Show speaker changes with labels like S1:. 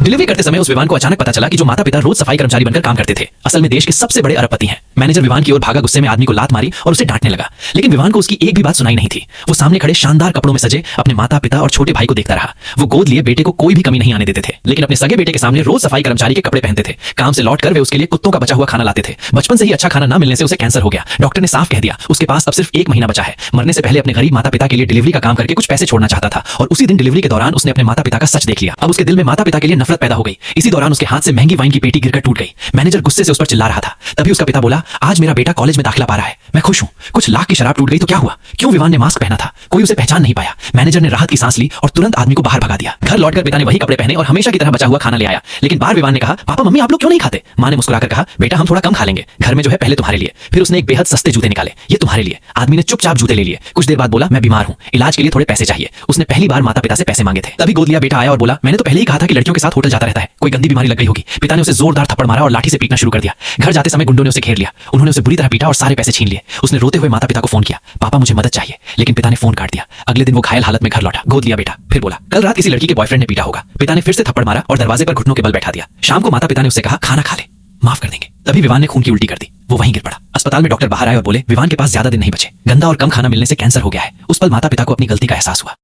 S1: Delivery करते समय उस विवान को अचानक पता चला कि जो माता पिता रोज सफाई कर्मचारी बनकर काम करते थे असल में देश के सबसे बड़े अरबपति हैं। मैनेजर विवान की ओर भागा, गुस्से में आदमी को लात मारी और उसे डांटने लगा, लेकिन विवान को उसकी एक भी बात सुनाई नहीं थी। वो सामने खड़े शानदार कपड़ों में सजे अपने माता पिता और छोटे भाई को देखता रहा। वो गोद लिए बेटे को कोई भी कमी नहीं आने देते थे, लेकिन अपने सगे बेटे के सामने रोज सफाई कर्मचारी के कपड़े पहनते थे। काम से लौटकर वे उसके लिए कुत्तों का बचा हुआ खाना लाते थे। बचपन से ही अच्छा खाना न मिलने से उसे कैंसर हो गया। डॉक्टर ने साफ कह दिया उसके पास अब सिर्फ 1 महीना बचा है। मरने से पहले अपने गरीब माता पिता के लिए डिलीवरी का काम करके कुछ पैसे छोड़ना चाहता था, और उसी दिन डिलीवरी के दौरान उसने अपने माता पिता का सच देख लिया। अब उसके दिल में माता पिता के लिए नफरत पैदा हो गई। इसी दौरान उसके हाथ से महंगी वाइन की पेटी गिरकर टूट गई। मैनेजर गुस्से से उस पर चिल्ला रहा था। तभी उसका पिता बोला, आज मेरा बेटा कॉलेज में दाखिला पा रहा है, मैं खुश हूं। कुछ लाख की शराब टूट गई तो क्या हुआ? क्यों? विवान ने मास्क पहना था, कोई उसे पहचान नहीं पाया। मैनेजर ने राहत की सांस ली और तुरंत आदमी को बाहर भगा दिया। घर लौटकर पिता ने वही कपड़े पहने और हमेशा की तरह बचा हुआ खाना ले आया, लेकिन बार विवान ने कहा, पापा मम्मी आप लोग क्यों नहीं खाते? मां ने मुस्कुराकर कहा, बेटा हम थोड़ा कम खा लेंगे, घर में जो है पहले तुम्हारे लिए। फिर उसने एक बेहद सस्ते जूते निकाले, ये तुम्हारे लिए। आदमी ने चुपचाप जूते ले लिए। कुछ देर बाद बोला, मैं बीमार हूं, इलाज के लिए थोड़े पैसे चाहिए। उसने पहली बार माता पिता से पैसे मांगे थे। तभी गोद लिया बेटा आया और बोला, मैंने तो पहले ही कहा था कि लड़कियों के साथ होटल जाता रहता है, कोई गंदी बीमारी लग गई होगी। पिता ने उसे जोरदार थप्पड़ मारा और लाठी से पीटना शुरू कर दिया। घर जाते समय गुंडों ने उसे घेर लिया। उन्होंने उसे बुरी तरह पीटा और सारे पैसे छीन लिए। उसने रोते हुए माता पिता को फोन किया, पापा मुझे मदद चाहिए, लेकिन पिता ने फोन काट दिया। अगले दिन वो घायल हालत में घर लौटा। गोद लिया बेटा, फिर बोला, कल रात किसी लड़की के बॉयफ्रेंड ने पीटा होगा। पिता ने फिर से थप्पड़ मारा और दरवाजे पर घुटनों के बल बैठा दिया। शाम को माता पिता ने उससे कहा, खाना खा ले, माफ कर देंगे। तभी विवान ने खून की उल्टी कर दी। वो वहीं गिर पड़ा। अस्पताल में डॉक्टर बाहर आए और बोले, विवान के पास ज्यादा दिन नहीं बचे, गंदा और कम खाना मिलने से कैंसर हो गया है। उस पल माता पिता को अपनी गलती का एहसास हुआ।